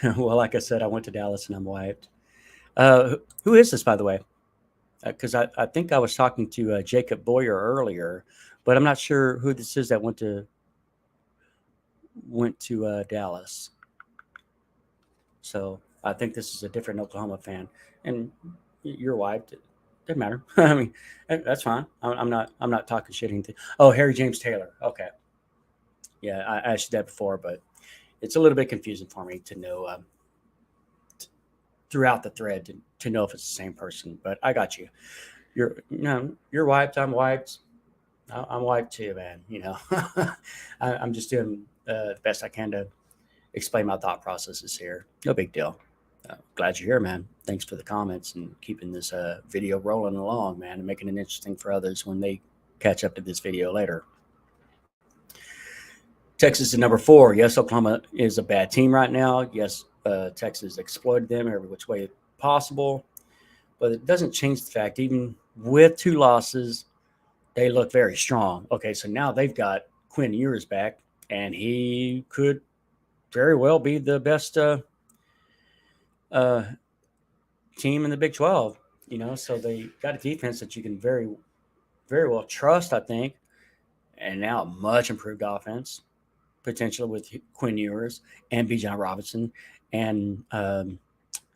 Well, like I said, I went to Dallas and I'm wiped. Who is this, by the way? Because I think I was talking to Jacob Boyer earlier, but I'm not sure who this is that went to Dallas. So I think this is a different Oklahoma fan, and your wife. Doesn't matter. I mean, that's fine. I'm not talking shit. Anything. Oh, Harry James Taylor. Okay, yeah, I asked you that before, but it's a little bit confusing for me to know throughout the thread to know if it's the same person. But I got you. You're wiped. I'm wiped. I'm wiped too, man. I'm just doing the best I can to explain my thought processes here. No big deal. Glad you're here, man. Thanks for the comments and keeping this video rolling along, man, and making it interesting for others when they catch up to this video later. Texas is number 4. Yes, Oklahoma is a bad team right now. Yes, Texas exploited them every which way possible, but it doesn't change the fact, even with 2 losses, they look very strong. Okay, so now they've got Quinn Ewers back, and he could very well be the best uh, team in the Big 12. So they got a defense that you can very, very well trust, I think, and now a much improved offense, potentially with Quinn Ewers and Bijan Robinson and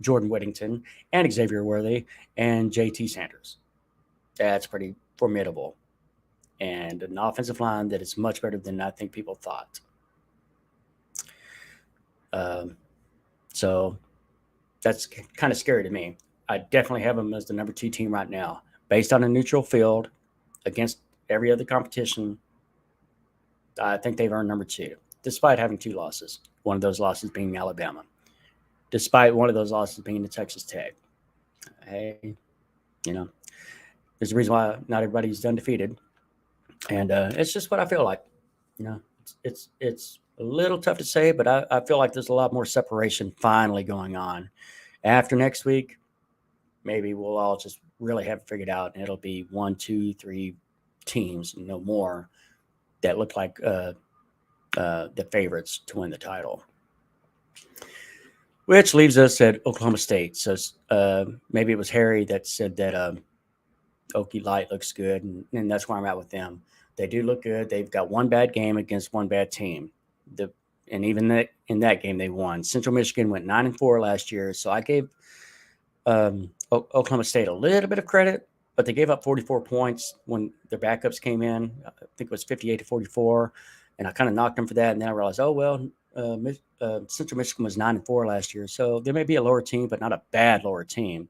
Jordan Whittington and Xavier Worthy and JT Sanders. That's pretty formidable. And an offensive line that is much better than I think people thought. So that's kind of scary to me. I definitely have them as the number 2 team right now, based on a neutral field against every other competition. I think they've earned number 2, despite having 2 losses. One of those losses being Alabama, despite one of those losses being to Texas Tech. Hey, there's a reason why not everybody's undefeated, and it's just what I feel like. It's a little tough to say, but I feel like there's a lot more separation finally going on. After next week, maybe we'll all just really have it figured out, and it'll be 1, 2, 3 teams, no more, that look like the favorites to win the title. Which leaves us at Oklahoma State. So maybe it was Harry that said that Okie Light looks good, and that's where I'm at with them. They do look good. They've got one bad game against one bad team. And even in that game, they won. Central Michigan went 9-4 last year, so I gave Oklahoma State a little bit of credit, but they gave up 44 points when their backups came in. I think it was 58-44, and I kind of knocked them for that. And then I realized, Central Michigan was 9-4 last year, so they may be a lower team, but not a bad lower team.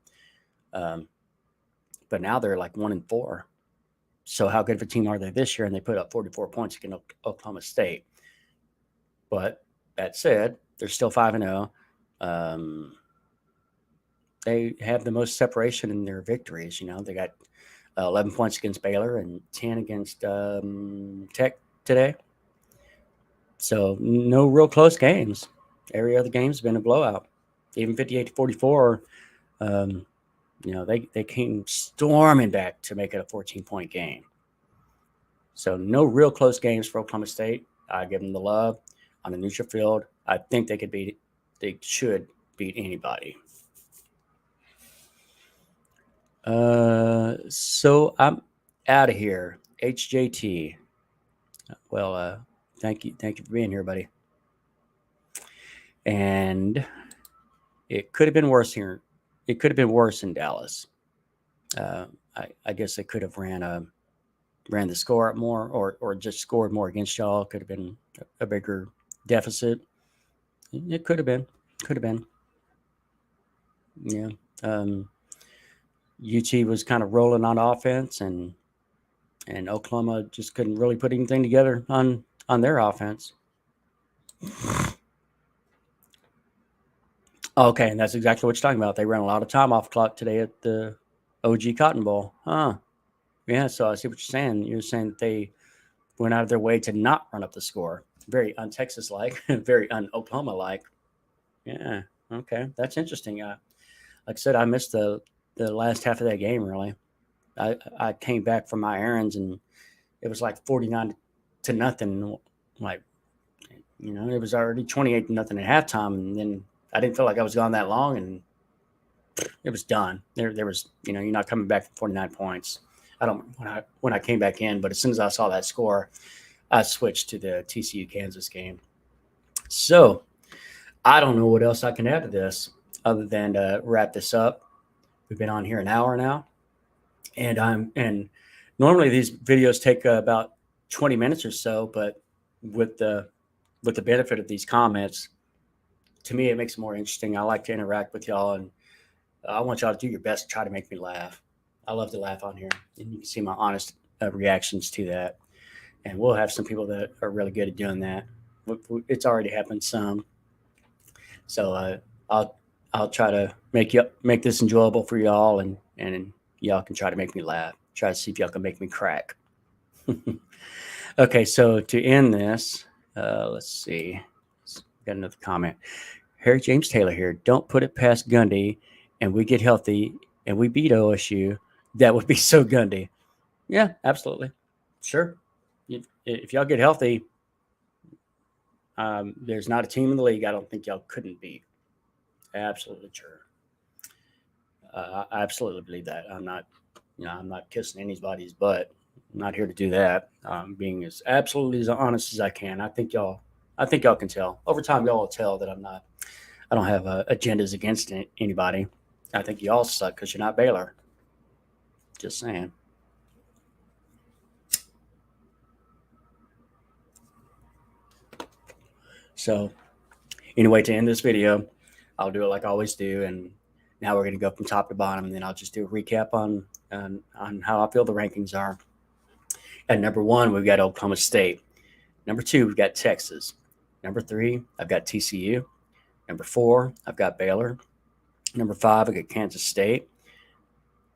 But now they're like 1-4. So how good of a team are they this year? And they put up 44 points against Oklahoma State. But that said, they're still 5-0. They have the most separation in their victories. They got 11 points against Baylor and 10 against Tech today. So no real close games. Every other game's been a blowout. Even 58-44. They came storming back to make it a 14-point game. So no real close games for Oklahoma State. I give them the love on a neutral field. I think they should beat anybody. So I'm out of here. HJT. Well, thank you for being here, buddy. And it could have been worse here. It could have been worse in Dallas. I guess they could have ran the score up more, or just scored more against y'all. Could have been a bigger deficit. It could have been. Yeah. UT was kind of rolling on offense, and Oklahoma just couldn't really put anything together on their offense. Okay, and that's exactly what you're talking about. They ran a lot of time off clock today at the OG Cotton Bowl. Huh. Yeah, so I see what you're saying. You're saying that they went out of their way to not run up the score. Very un-Texas-like, very un-Oklahoma-like. Yeah, okay. That's interesting. Like I said, I missed the last half of that game, really. I came back from my errands, and it was like 49-0. Like, It was already 28-0 at halftime, and then I didn't feel like I was gone that long, and it was done. There was, you're not coming back from 49 points. I don't when I came back in, but as soon as I saw that score, I switched to the TCU Kansas game. So I don't know what else I can add to this other than to wrap this up. We've been on here an hour now, and normally these videos take about 20 minutes or so, but with the benefit of these comments, to me it makes it more interesting. I like to interact with y'all, and I want y'all to do your best to try to make me laugh. I love to laugh on here, and you can see my honest reactions to that. And we'll have some people that are really good at doing that. It's already happened some, so I'll try to make this enjoyable for y'all, and y'all can try to make me laugh. Try to see if y'all can make me crack. Okay, so to end this, let's see. Got another comment. Harry James Taylor here. Don't put it past Gundy, and we get healthy, and we beat OSU. That would be so Gundy. Yeah, absolutely. Sure. If y'all get healthy, there's not a team in the league I don't think y'all couldn't beat. Absolutely sure. I absolutely believe that. I'm not kissing anybody's butt. I'm not here to do that. I'm being as absolutely as honest as I can. I think y'all can tell. Over time, y'all will tell that I don't have agendas against anybody. I think y'all suck because you're not Baylor. Just saying. So, anyway, to end this video, I'll do it like I always do, and now we're going to go from top to bottom, and then I'll just do a recap on how I feel the rankings are. At number 1, we've got Oklahoma State. Number 2, we've got Texas. Number 3, I've got TCU. Number 4, I've got Baylor. Number 5, I've got Kansas State.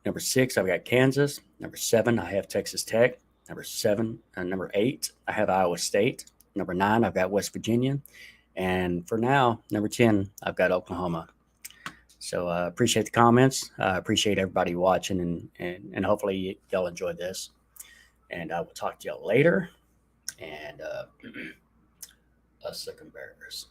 Number 6, I've got Kansas. Number 7, I have Texas Tech. Number 8, I have Iowa State. Number 9, I've got West Virginia. And for now, number 10, I've got Oklahoma. So I appreciate the comments. I appreciate everybody watching, and hopefully y'all enjoyed this. And I will talk to y'all later. And us sick and bears.